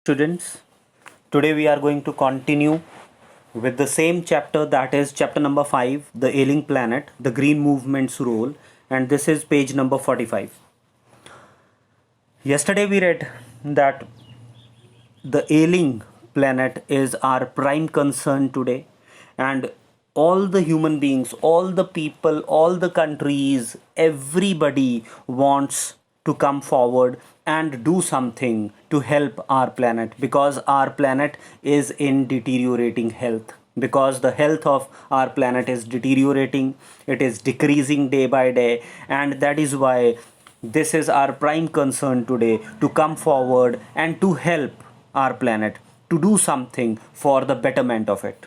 Students, today we are going to continue with the same chapter, that is chapter number 5, the Ailing planet, the green movement's role, and this is page number 45. Yesterday we read that the ailing planet is our prime concern today, and all the human beings, all the people, all the countries, everybody wants to come forward and do something to help our planet, because our planet is in deteriorating health, because the health of our planet is deteriorating, it is decreasing day by day, and that is why this is our prime concern today, to come forward and to help our planet, to do something for the betterment of it.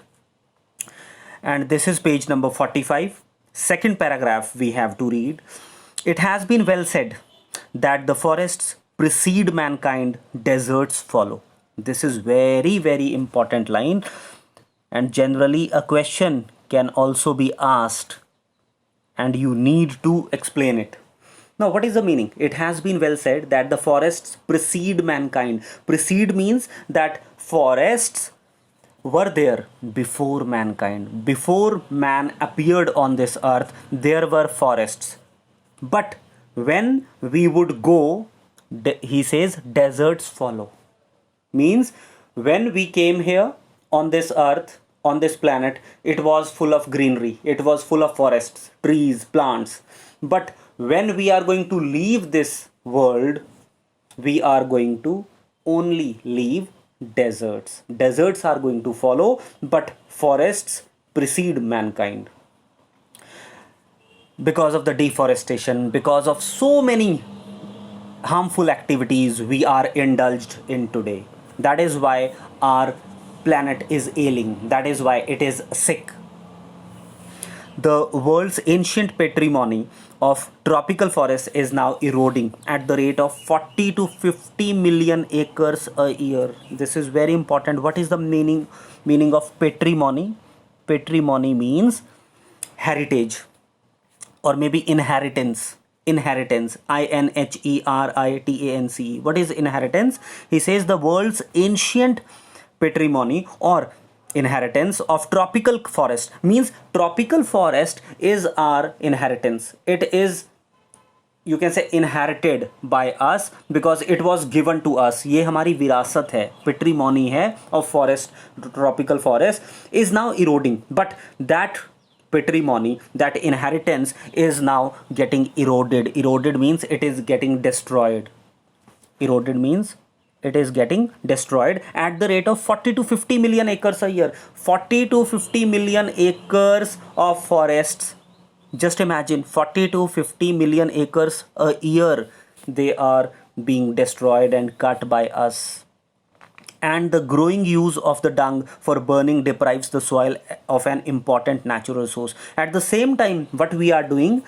And this is page number 45. Second paragraph we have to read. It has been well said that the forests precede mankind, deserts follow. This is very, very important line, and generally a question can also be asked and you need to explain it. Now, what is the meaning? It has been well said that the forests precede mankind. Precede means that forests were there before mankind. Before man appeared on this earth, there were forests. But when we would go, he says, deserts follow. Means when we came here on this earth, on this planet, it was full of greenery, it was full of forests, trees, plants. But when we are going to leave this world, we are going to only leave deserts. Deserts are going to follow, but forests precede mankind. Because of the deforestation, because of so many harmful activities we are indulged in today. That is why our planet is ailing. That is why it is sick. The world's ancient patrimony of tropical forests is now eroding at the rate of 40 to 50 million acres a year. This is very important. What is the meaning of patrimony? Patrimony means heritage, or maybe inheritance. Inheritance, inheritance. What is inheritance? He says the world's ancient patrimony or inheritance of tropical forest, means tropical forest is our inheritance. It is, you can say, inherited by us because it was given to us. ये हमारी विरासत है, patrimony है of forest, tropical forest is now eroding. But that patrimony, that inheritance is now getting eroded. Eroded means it is getting destroyed. Eroded means it is getting destroyed at the rate of 40 to 50 million acres a year. 40 to 50 million acres of forests. Just imagine, 40 to 50 million acres a year, they are being destroyed and cut by us. And the growing use of the dung for burning deprives the soil of an important natural resource. At the same time, what we are doing,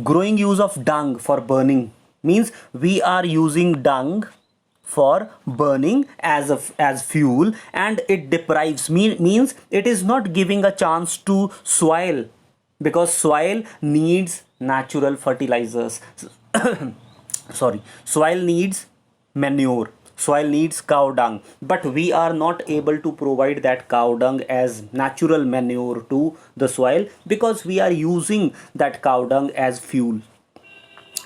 growing use of dung for burning, means we are using dung for burning as fuel, and it deprives, means it is not giving a chance to soil, because soil needs natural fertilizers. Sorry, soil needs manure, soil needs cow dung, but we are not able to provide that cow dung as natural manure to the soil because we are using that cow dung as fuel.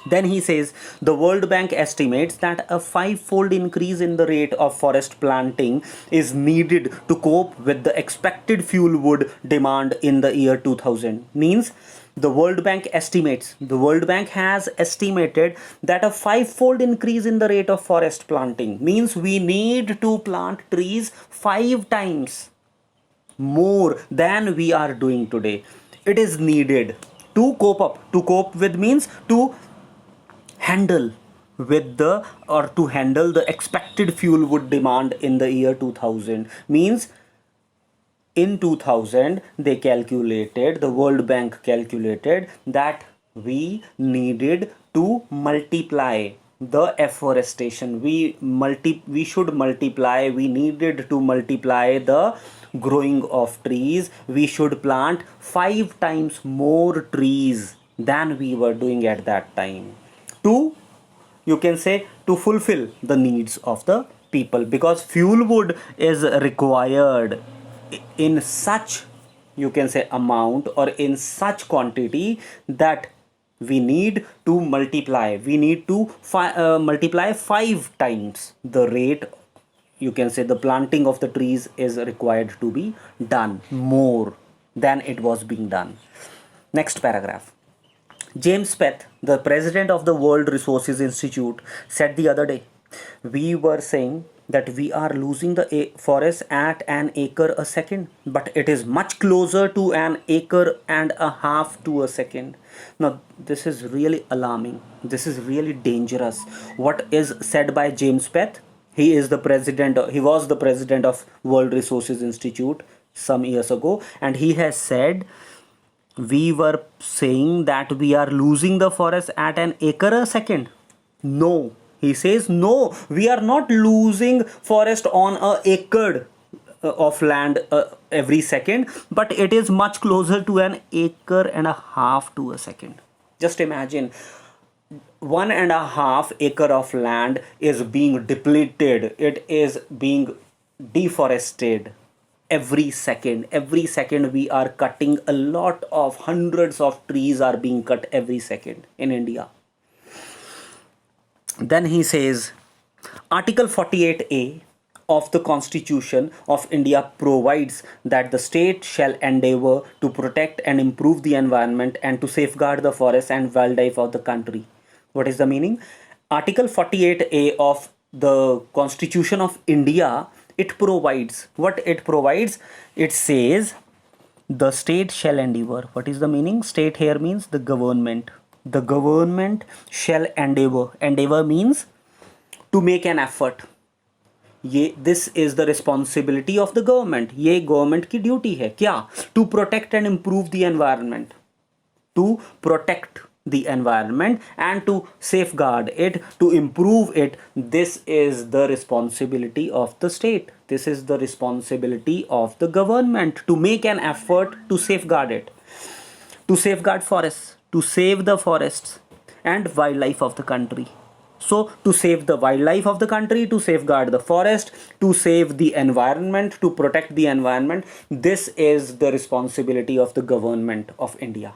Then he says the World Bank estimates that a five-fold increase in the rate of forest planting is needed to cope with the expected fuel wood demand in the year 2000. Means the World Bank estimates, the World Bank has estimated that a five-fold increase in the rate of forest planting means we need to plant trees 5 times more than we are doing today. It is needed to cope up. To cope with means to handle with the, or to handle the expected fuel wood demand in the year 2000. Means in 2000 they calculated, the World Bank calculated that we needed to multiply the afforestation. We should multiply, we needed to multiply the growing of trees. We should plant 5 times more trees than we were doing at that time, to, you can say, to fulfill the needs of the people, because fuel wood is required in such, you can say, amount or in such quantity that we need to multiply, we need to multiply 5 times the rate, you can say, the planting of the trees is required to be done more than it was being done. Next paragraph. James Peth, the president of the World Resources Institute, said the other day, we were saying that we are losing the forest at an acre a second, but it is much closer to an acre and a half to a second. Now, this is really alarming. This is really dangerous. What is said by James Peth? He is the president, he was the president of World Resources Institute some years ago, and he has said we were saying that we are losing the forest at an acre a second. No, he says no, we are not losing forest on a acre of land every second, but it is much closer to an acre and a half to a second. Just imagine, 1.5 acre of land is being depleted, it is being deforested every second we are cutting a lot of hundreds of trees are being cut every second in India. Then he says, Article 48A of the Constitution of India provides that the state shall endeavor to protect and improve the environment and to safeguard the forests and wildlife of the country. What is the meaning? Article 48A of the Constitution of India, it provides, what it provides, it says the state shall endeavor. What is the meaning? State here means the government. The government shall endeavor means to make an effort. This is the responsibility of the government. ये government की duty है क्या? To protect and improve the environment. To protect the environment and to safeguard it, to improve it. This is the responsibility of the state. This is the responsibility of the government to make an effort to safeguard it, to safeguard forests, to save the forests and wildlife of the country. So to save the wildlife of the country, to safeguard the forest, to save the environment, to protect the environment, this is the responsibility of the government of India.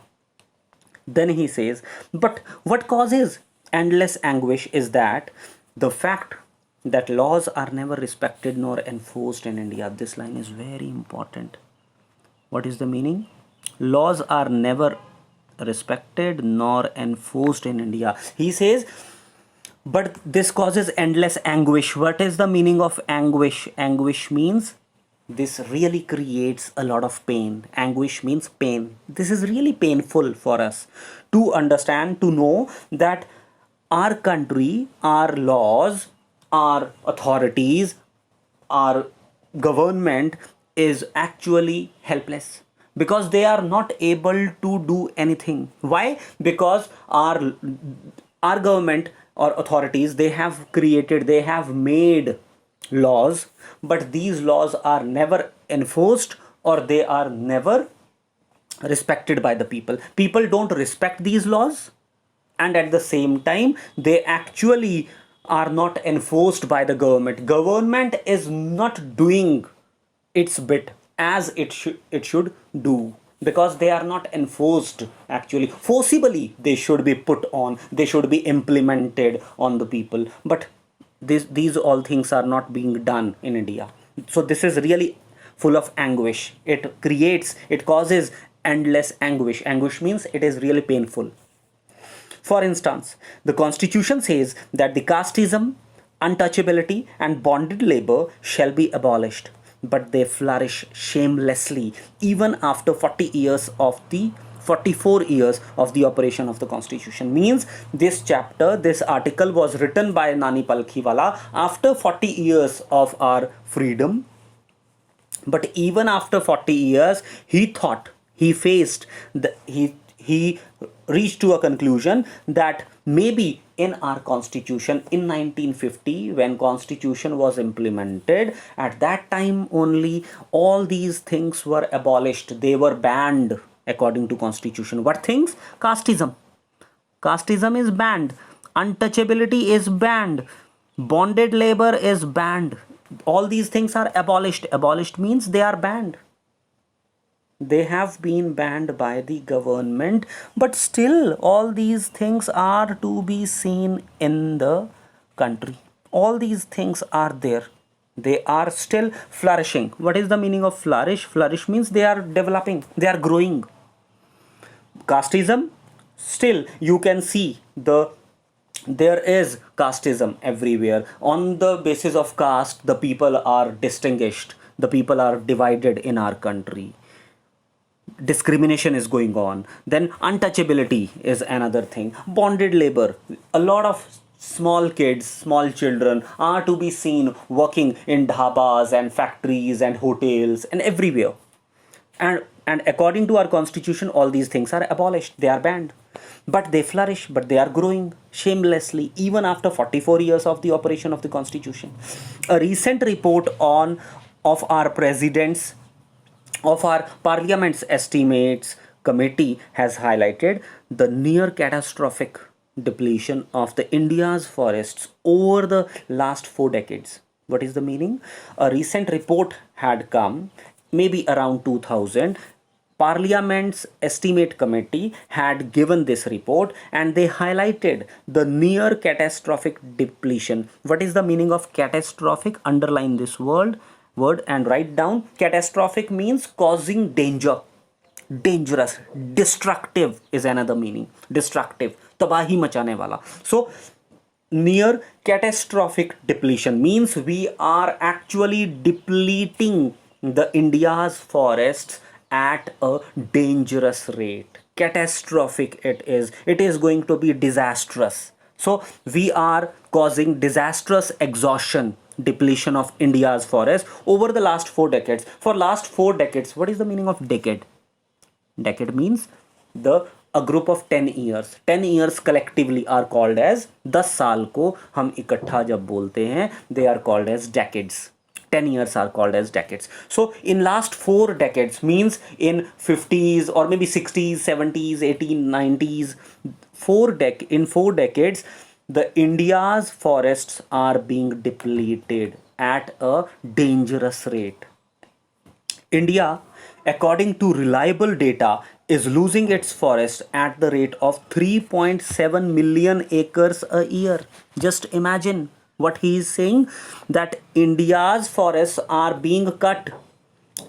Then he says, but what causes endless anguish is that the fact that laws are never respected nor enforced in India. This line is very important. What is the meaning? Laws are never respected nor enforced in India. He says, but this causes endless anguish. What is the meaning of anguish? Anguish means this really creates a lot of pain. Anguish means pain. This is really painful for us to understand, to know that our country, our laws, our authorities, our government is actually helpless because they are not able to do anything. Why? Because our government or authorities, they have created, they have made laws, but these laws are never enforced or they are never respected by the people. People don't respect these laws, and at the same time they actually are not enforced by the government. Government is not doing its bit as it should do, because they are not enforced. Actually, forcibly they should be put on, they should be implemented on the people, but these all things are not being done in India. So this is really full of anguish. It causes endless anguish. Anguish means it is really painful. For instance, the Constitution says that the casteism, untouchability and bonded labor shall be abolished, but they flourish shamelessly even after 44 years of the operation of the Constitution. Means this chapter, this article was written by Nani Palkhiwala after 40 years of our freedom. But even after 40 years, he reached to a conclusion that maybe in our Constitution in 1950, when Constitution was implemented, at that time only all these things were abolished. They were banned according to Constitution. What things? Casteism. Casteism is banned. Untouchability is banned. Bonded labor is banned. All these things are abolished. Abolished means they are banned. They have been banned by the government, but still all these things are to be seen in the country. All these things are there. They are still flourishing. What is the meaning of flourish? Flourish means they are developing, they are growing. Casteism, still you can see there is casteism everywhere. On the basis of caste, the people are distinguished, the people are divided in our country. Discrimination is going on. Then untouchability is another thing. Bonded labor, a lot of small kids, small children are to be seen working in dhabas and factories and hotels and everywhere. And according to our constitution, all these things are abolished, they are banned, but they flourish, but they are growing shamelessly even after 44 years of the operation of the constitution. A recent report on of our president's of our parliament's estimates committee has highlighted the near catastrophic depletion of the India's forests over the last 4 decades. What is the meaning? A recent report had come, maybe around 2000. Parliament's estimate committee had given this report and they highlighted the near catastrophic depletion. What is the meaning of catastrophic? Underline this word and write down. Catastrophic means causing danger, dangerous, destructive is another meaning. Destructive, तबाही मचाने वाला. So near catastrophic depletion means we are actually depleting the India's forests at a dangerous rate. Catastrophic it is going to be disastrous. So we are causing disastrous exhaustion, depletion of India's forest over the last 4 decades. For last 4 decades, what is the meaning of decade? Decade means a group of 10 years. 10 years collectively are called as 10 साल को हम इकट्ठा जब बोलते हैं, they are called as decades. 10 years are called as decades. So in last 4 decades means in 50s or maybe 60s, 70s, 80s, 90s, in 4 decades, the India's forests are being depleted at a dangerous rate. India, according to reliable data, is losing its forest at the rate of 3.7 million acres a year. Just imagine what he is saying, that India's forests are being cut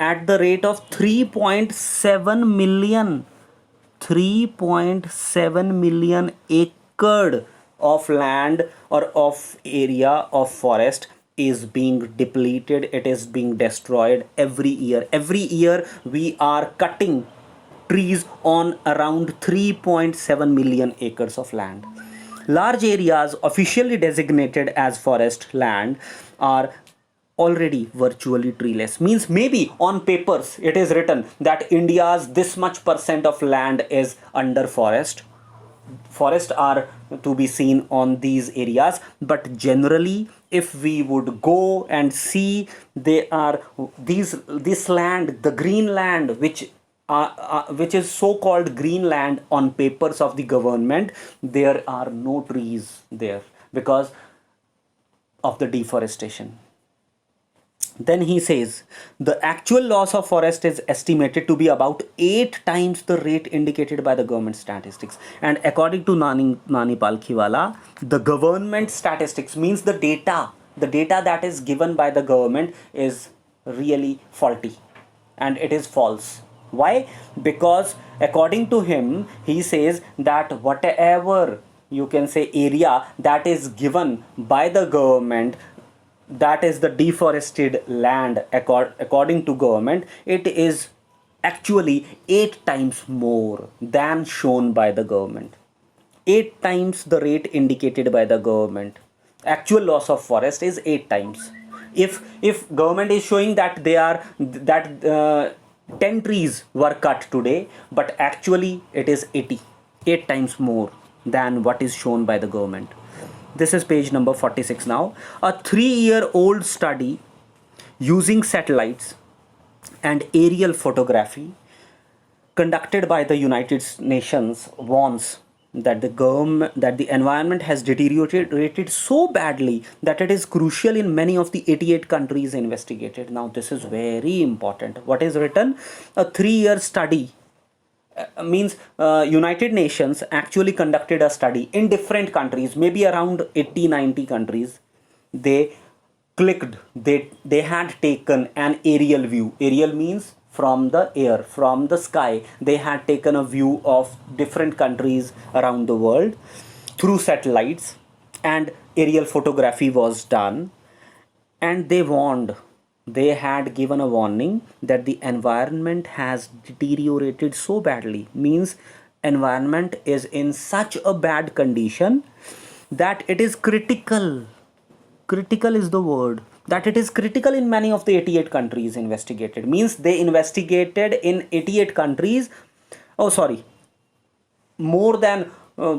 at the rate of 3.7 million. 3.7 million acre of land or of area of forest is being depleted, it is being destroyed every year. Every year we are cutting trees on around 3.7 million acres of land. Large areas officially designated as forest land are already virtually treeless. Means maybe on papers it is written that India's this much percent of land is under forest. Forests are to be seen on these areas, but generally if we would go and see, they are this land, the green land, which is so-called green land on papers of the government, there are no trees there because of the deforestation. Then he says the actual loss of forest is estimated to be about 8 times the rate indicated by the government statistics. And according to Nani Palkhiwala, the government statistics means the data that is given by the government is really faulty and it is false. Why? Because according to him, he says that whatever you can say area that is given by the government, that is the deforested land, according to government, it is actually 8 times more than shown by the government. 8 times the rate indicated by the government. Actual loss of forest is 8 times. If government is showing that 10 trees were cut today, but actually it is 8 times more than what is shown by the government. This is page number 46 now. A 3-year-old study using satellites and aerial photography conducted by the United Nations warns that the government, that the environment has deteriorated so badly that it is crucial in many of the 88 countries investigated. Now this is very important. What is written? A 3-year study, means United Nations actually conducted a study in different countries, maybe around 80-90 countries. They they had taken an aerial view. Aerial means from the air, from the sky. They had taken a view of different countries around the world through satellites, and aerial photography was done, and they warned, they had given a warning that the environment has deteriorated so badly, means environment is in such a bad condition that it is critical. Critical is the word, that it is critical in many of the 88 countries investigated, means they investigated in 88 countries, oh sorry, more than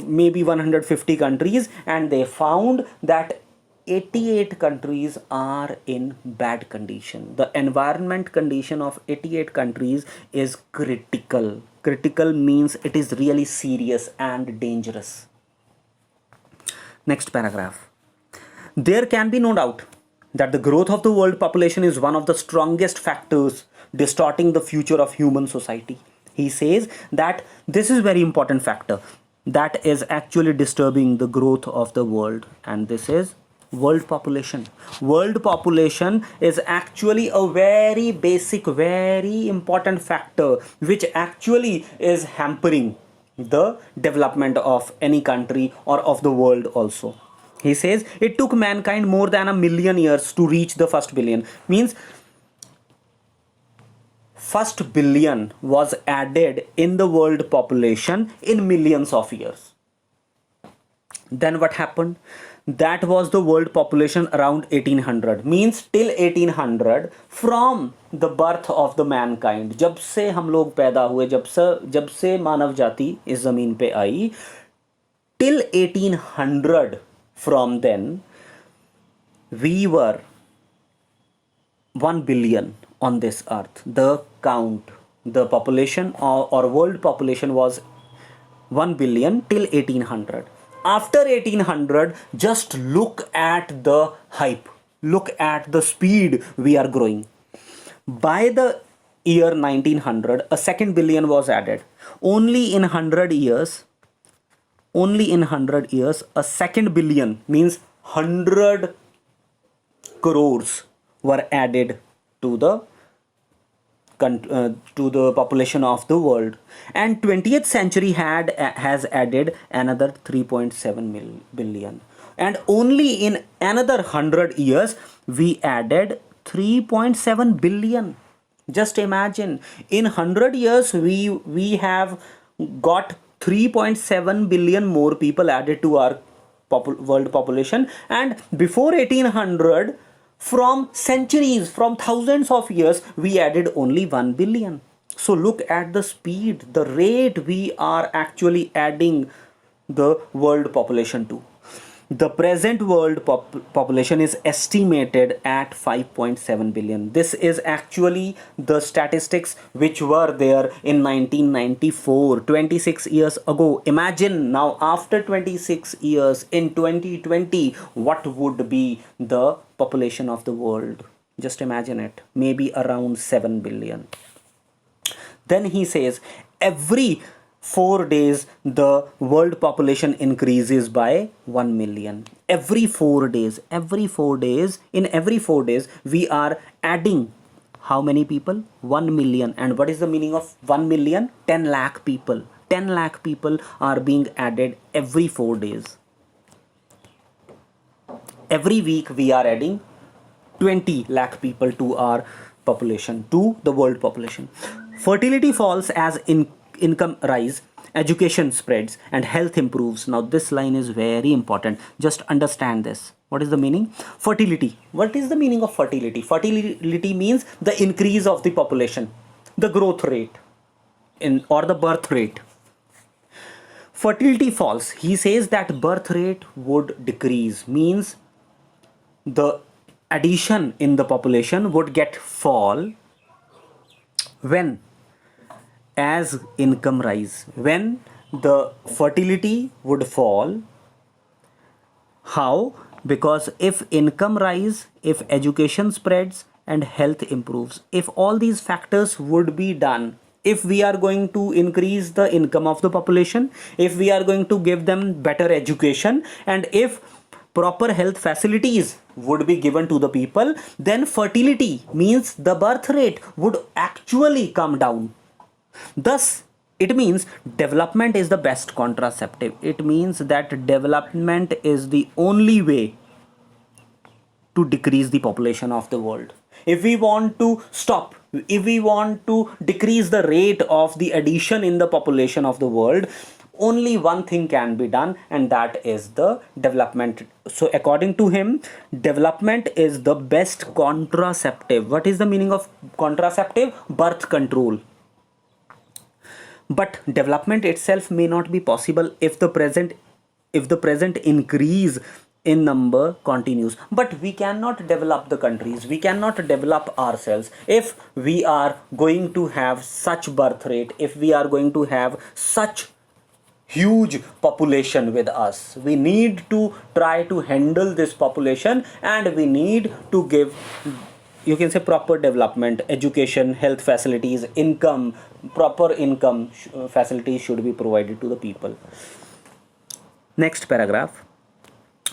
maybe 150 countries, and they found that 88 countries are in bad condition. The environment condition of 88 countries is critical. Critical means it is really serious and dangerous. Next paragraph. There can be no doubt that the growth of the world population is one of the strongest factors distorting the future of human society. He says that this is very important factor that is actually disturbing the growth of the world, and this is world population. World population is actually a very basic, very important factor which actually is hampering the development of any country or of the world also. He says it took mankind more than 1,000,000 years to reach the first billion, means first billion was added in the world population in millions of years. Then what happened? That was the world population around 1800, means till 1800, from the birth of the mankind, जब से हम लोग पैदा हुए, जब से मानव जाति इस जमीन पे आई, till 1800, from then we were 1 billion on this earth. The count, the population or world population was 1 billion till 1800. After 1800, just look at the hype, look at the speed we are growing. By the year 1900, a second billion was added. Only in 100 years, a second billion, means 100 crores were added to the population of the world, and 20th century has added another 3.7 billion, and only in another 100 years we added 3.7 billion. Just imagine, in 100 years we have got 3.7 billion more people added to our world population, and before 1800, from centuries, from thousands of years, we added only 1 billion. So look at the speed, the rate we are actually adding the world population to. The present world population is estimated at 5.7 billion. This is actually the statistics which were there in 1994, 26 years ago. Imagine now, after 26 years, in 2020, what would be the population of the world? Just imagine it, maybe around 7 billion. Then he says every 4 days the world population increases by 1 million. Every 4 days, in every 4 days we are adding how many people? 1 million. And what is the meaning of 1 million? 10 lakh people. 10 lakh people are being added every 4 days. Every week we are adding 20 lakh people to our population, to the world population. Fertility falls as income rise, education spreads, and health improves. Now this line is very important. Just understand this. What is the meaning? Fertility. What is the meaning of fertility? Fertility means the increase of the population, the growth rate or the birth rate. Fertility falls. He says that birth rate would decrease, means the addition in the population would get fall when as income rise, when the fertility would fall. How? Because if income rise, if education spreads, and health improves, if all these factors would be done, if we are going to increase the income of the population, if we are going to give them better education, and if proper health facilities would be given to the people, then fertility means the birth rate would actually come down. Thus, it means development is the best contraceptive. It means that development is the only way to decrease the population of the world. If we want to stop, if we want to decrease the rate of the addition in the population of the world, only one thing can be done, and that is the development. So according to him, development is the best contraceptive. What is the meaning of contraceptive? Birth control. But development itself may not be possible if the present increase in number continues. But we cannot develop the countries, we cannot develop ourselves if we are going to have such birth rate, if we are going to have such huge population with us. We need to try to handle this population, and we need to give, you can say, proper development, education, health facilities, income, proper income facilities should be provided to the people. Next paragraph.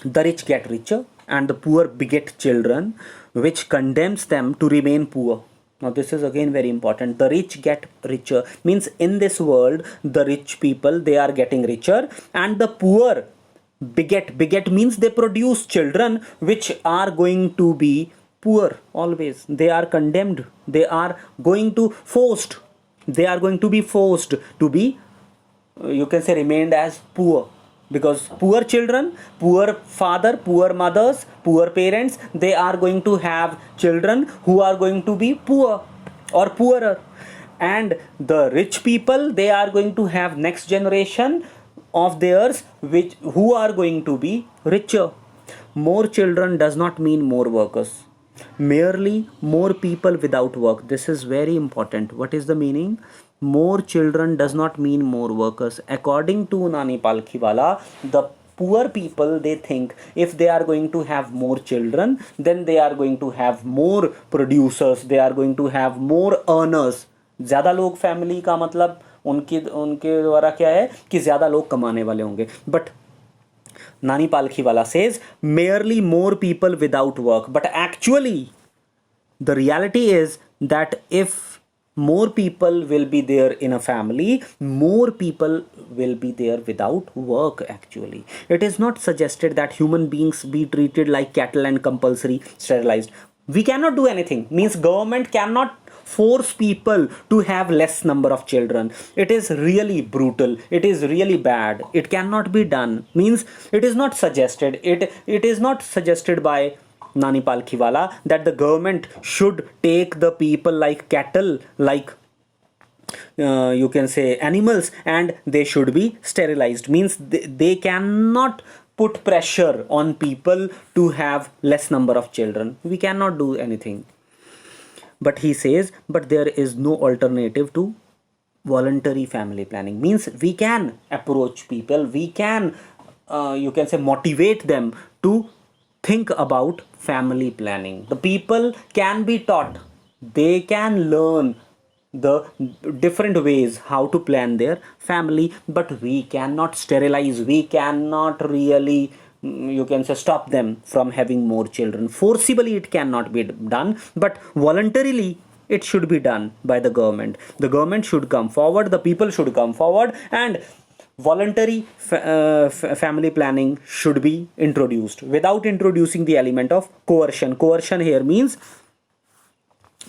The rich get richer and the poor beget children, which condemns them to remain poor. Now this is again very important. The rich get richer means in this world the rich people, they are getting richer, and the poor beget means they produce children which are going to be poor always. They are condemned, they are going to be forced to be, you can say, remained as poor. Because poor children, poor father, poor mothers, poor parents, they are going to have children who are going to be poor or poorer. And the rich people, they are going to have next generation of theirs who are going to be richer. More children does not mean more workers. Merely more people without work. This is very important. What is the meaning? More children does not mean more workers. According to Nani Palkhiwala, the poor people, they think if they are going to have more children, then they are going to have more producers, they are going to have more earners. ज़्यादा लोग family का मतलब उनके द्वारा क्या है कि ज़्यादा लोग कमाने वाले होंगे. But Nani Palkhiwala says merely more people without work. But actually, the reality is that if more people will be there in a family, more people will be there without work. Actually, it is not suggested that human beings be treated like cattle and compulsory sterilized. We cannot do anything. Means government cannot force people to have less number of children. It is really brutal, it is really bad, it cannot be done. Means it is not suggested, it is not suggested by Nani Palkhiwala that the government should take the people like cattle, like you can say animals, and they should be sterilized. Means they cannot put pressure on people to have less number of children. We cannot do anything. But he says, but there is no alternative to voluntary family planning. Means we can approach people, we can you can say motivate them to think about family planning. The people can be taught, they can learn the different ways how to plan their family, but we cannot sterilize, we cannot really, you can say, stop them from having more children. Forcibly it cannot be done, but voluntarily it should be done by the government. The government should come forward, the people should come forward, and voluntary family planning should be introduced without introducing the element of coercion. Coercion here means,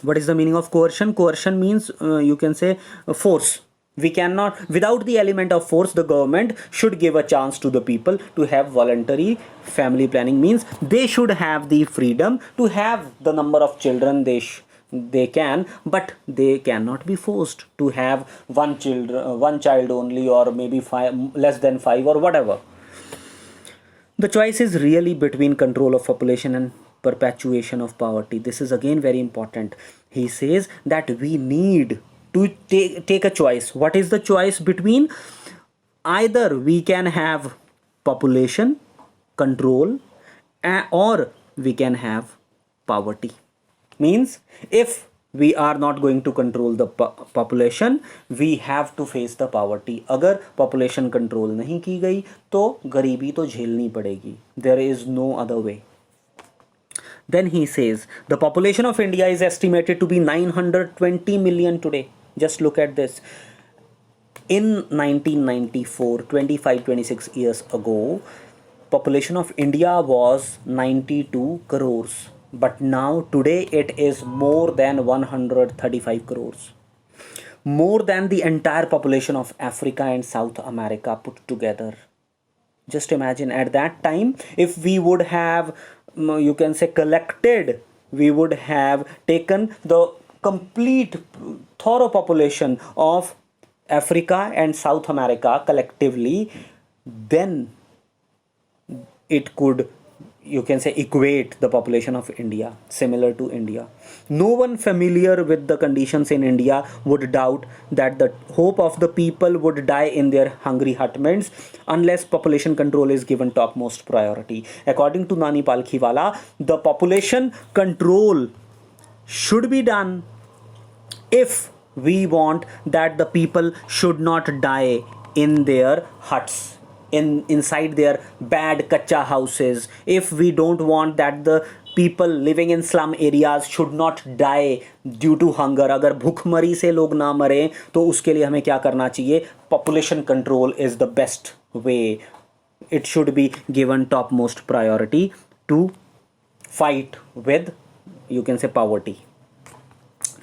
what is the meaning of coercion? Coercion means you can say force. We cannot, without the element of force, the government should give a chance to the people to have voluntary family planning. Means they should have the freedom to have the number of children they can, but they cannot be forced to have one child only, or maybe less than 5 or whatever. The choice is really between control of population and perpetuation of poverty. This is again very important. He says that we need to take a choice. What is the choice between either we can have population control or we can have poverty. Means if we are not going to control the population, we have to face the poverty. अगर population control नहीं की गई तो गरीबी तो झेलनी पड़ेगी. There is no other way. Then he says the population of India is estimated to be 920 million today. Just look at this. In 1994, 25-26 years ago, population of India was 92 crores. But now today it is more than 135 crores. More than the entire population of Africa and South America put together. Just imagine at that time, if we would have, you can say, collected, we would have taken the complete thorough population of Africa and South America collectively, then it could, you can say, equate the population of India, similar to India. No one familiar with the conditions in India would doubt that the hope of the people would die in their hungry hutments unless population control is given topmost priority. According to Nani Palkhiwala, the population control should be done if we want that the people should not die in their huts, inside their bad kacha houses. If we don't want that the people living in slum areas should not die due to hunger, अगर भूखमरी से लोग ना मरें तो उसके लिए हमें क्या करना चाहिए? Population control is the best way. It should be given topmost priority to fight with, you can say, poverty.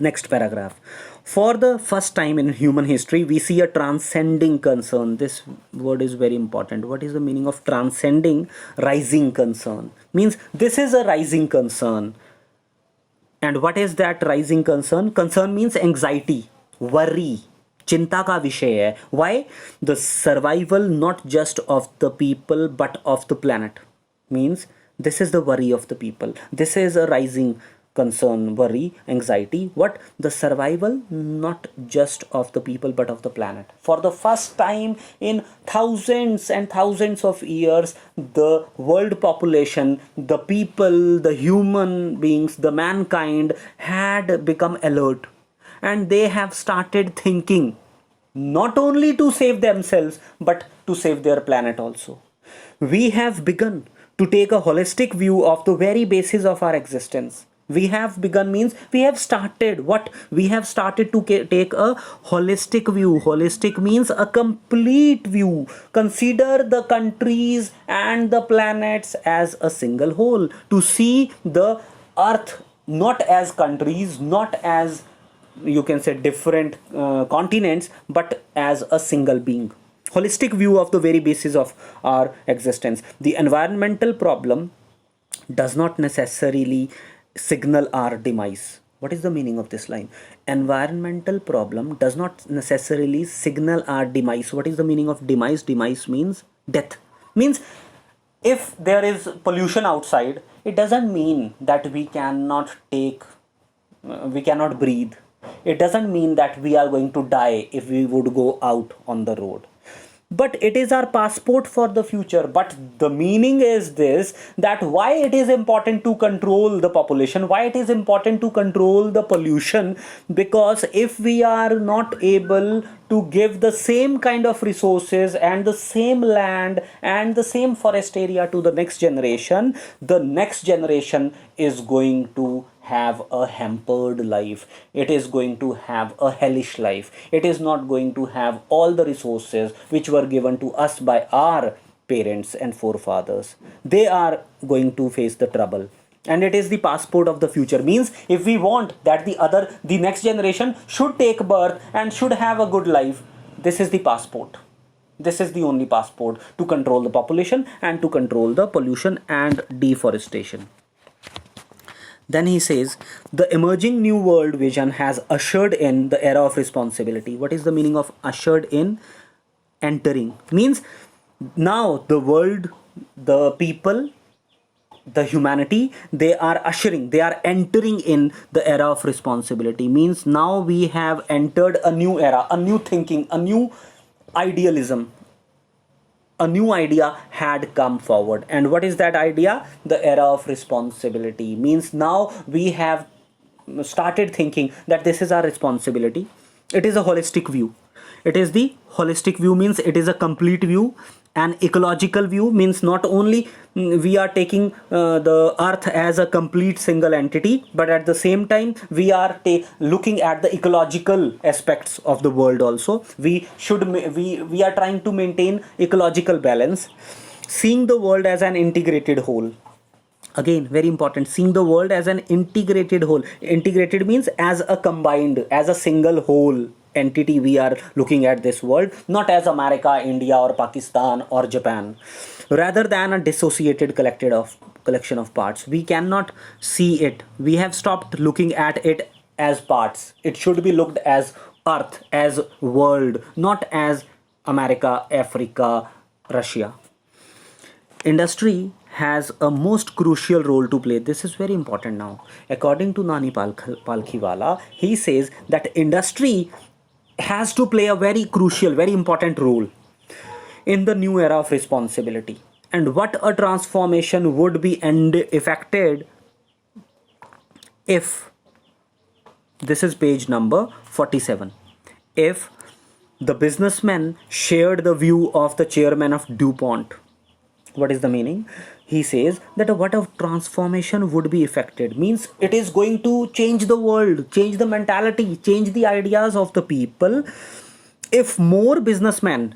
Next paragraph. For the first time in human history, we see a transcending concern. This word is very important. What is the meaning of transcending? Rising concern. Means this is a rising concern. And what is that rising concern? Concern means anxiety, worry, चिंता का विषय है. Why? The survival not just of the people but of the planet. Means this is the worry of the people. This is a rising concern, worry, anxiety. What? The survival not just of the people but of the planet. For the first time in thousands and thousands of years, the world population, the people, the human beings, the mankind had become alert, and they have started thinking not only to save themselves but to save their planet also. We have begun to take a holistic view of the very basis of our existence. We have begun means we have started. What? We have started to take a holistic view. Holistic means a complete view. Consider the countries and the planets as a single whole. To see the earth not as countries, not as, you can say, different continents, but as a single being. Holistic view of the very basis of our existence. The environmental problem does not necessarily signal our demise. What is the meaning of this line? Environmental problem does not necessarily signal our demise. What is the meaning of demise? Demise means death. Means if there is pollution outside, it doesn't mean that we cannot breathe. It doesn't mean that we are going to die if we would go out on the road. But it is our passport for the future. But the meaning is this, that why it is important to control the population, why it is important to control the pollution, because if we are not able to give the same kind of resources and the same land and the same forest area to the next generation is going to have a hampered life. It is going to have a hellish life. It is not going to have all the resources which were given to us by our parents and forefathers. They are going to face the trouble. And it is the passport of the future. Means if we want that the next generation should take birth and should have a good life, this is the passport. This is the only passport to control the population and to control the pollution and deforestation. Then he says, the emerging new world vision has ushered in the era of responsibility. What is the meaning of ushered in? Entering. Means now the world, the people, the humanity, they are entering in the era of responsibility. Means now we have entered a new era, a new thinking, a new idealism. a new idea had come forward. And what is that idea? The era of responsibility. Means now we have started thinking that this is our responsibility. It is a holistic view. It is the holistic view, means it is a complete view. An ecological view means not only we are taking the earth as a complete single entity, but at the same time we are looking at the ecological aspects of the world also. We are trying to maintain ecological balance, seeing the world as an integrated whole. Again, very important, seeing the world as an integrated whole. Integrated means as a combined, as a single whole entity. We are looking at this world not as America, India, or Pakistan, or Japan, rather than a dissociated collection of parts. We cannot see it. We have stopped looking at it as parts. It should be looked as earth, as world, not as America, Africa, Russia. Industry has a most crucial role to play. This is very important now. According to Nani Palkhiwala, he says that industry has to play a very crucial, very important role in the new era of responsibility. And what a transformation would be effected if, this is page number 47, if the businessmen shared the view of the chairman of DuPont. What is the meaning? He says that what a transformation would be effected, means it is going to change the world, change the mentality, change the ideas of the people. If more businessmen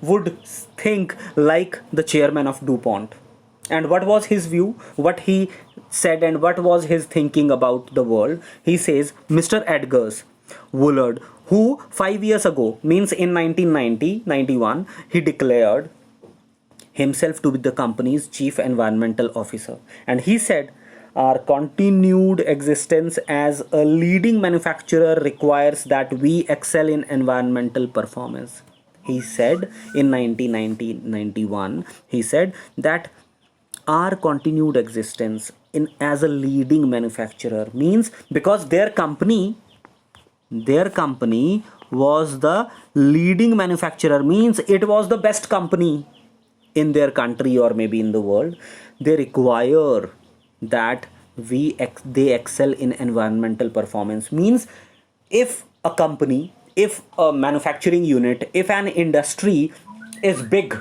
would think like the chairman of DuPont. And what was his view? What he said and what was his thinking about the world? He says Mr. Edgars Woolard, who 5 years ago, means in 1991, he declared himself to be the company's chief environmental officer. And he said, our continued existence as a leading manufacturer requires that we excel in environmental performance. He said in 1991, he said that our continued existence in as a leading manufacturer means because their company was the leading manufacturer, means it was the best company in their country or maybe in the world. They require that they excel in environmental performance. Means if a company, if a manufacturing unit, if an industry is big,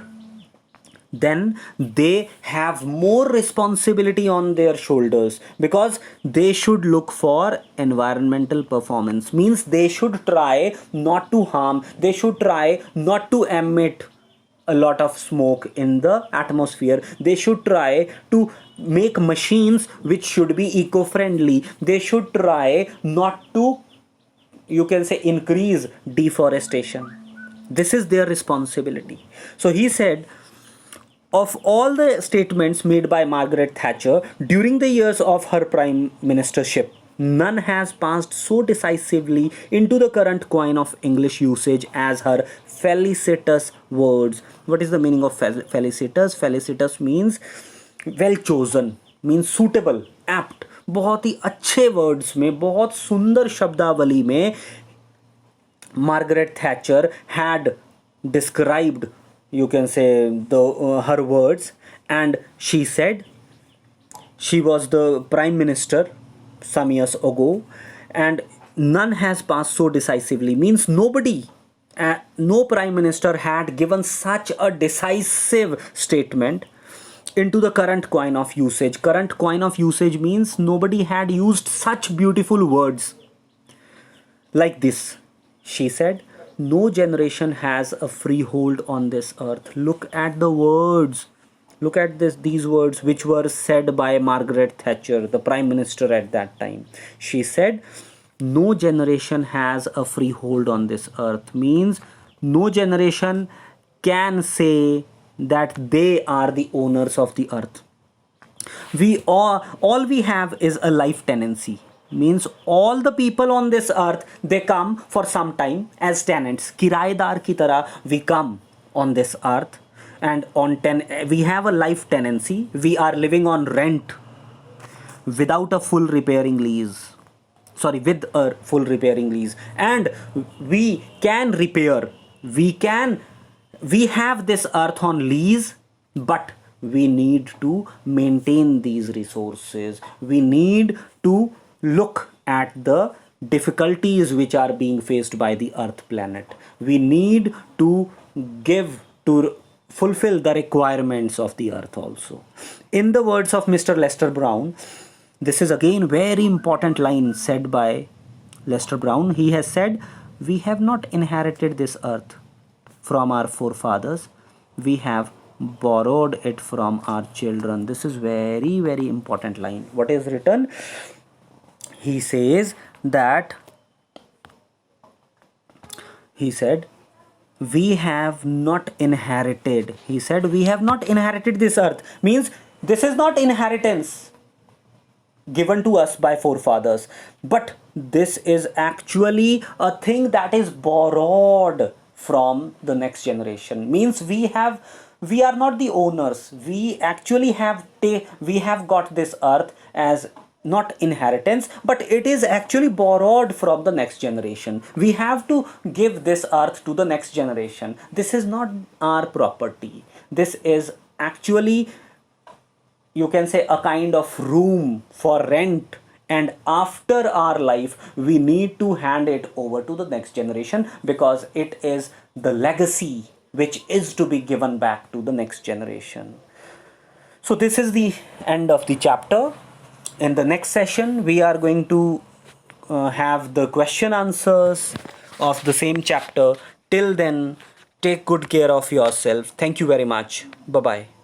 then they have more responsibility on their shoulders, because they should look for environmental performance. Means they should try not to harm, they should try not to emit a lot of smoke in the atmosphere. They should try to make machines which should be eco-friendly. They should try not to, you can say, increase deforestation. This is their responsibility. So he said, of all the statements made by Margaret Thatcher during the years of her prime ministership, none has passed so decisively into the current coin of English usage as her felicitous words. What is the meaning of felicitous? Felicitous means well chosen, means suitable, apt. बहुत ही अच्छे words में, बहुत सुंदर शब्दावली में Margaret Thatcher had described, you can say, her words. And she said she was the prime minister some years ago, and none has passed so decisively, means nobody, no prime minister had given such a decisive statement into the current coin of usage. Current coin of usage means nobody had used such beautiful words like this. She said, no generation has a freehold on this earth. Look at the words. Look at these words which were said by Margaret Thatcher, the prime minister at that time. She said, no generation has a freehold on this earth. Means no generation can say that they are the owners of the earth. We all we have is a life tenancy. Means all the people on this earth, they come for some time as tenants. Kiraedar ki tarah we come on this earth, and we have a life tenancy. We are living on rent without a full repairing lease. Sorry, with a full repairing lease. And we can repair, we can We have this earth on lease, but we need to maintain these resources. We need to look at the difficulties which are being faced by the earth planet. We need to give to fulfill the requirements of the earth also. In the words of Mr. Lester Brown, this is again very important line said by Lester Brown. He has said, we have not inherited this earth from our forefathers, we have borrowed it from our children. This is very, very important line. What is written? He says that, he said, we have not inherited. He said, we have not inherited this earth. Means this is not inheritance given to us by forefathers, but this is actually a thing that is borrowed from the next generation. Means we are not the owners. We actually we have got this earth as not inheritance, but it is actually borrowed from the next generation. We have to give this earth to the next generation. This is not our property. This is actually, you can say, a kind of room for rent, and after our life we need to hand it over to the next generation, because it is the legacy which is to be given back to the next generation. So this is the end of the chapter. In the next session we are going to have the question answers of the same chapter. Till then, take good care of yourself. Thank you very much. Bye bye.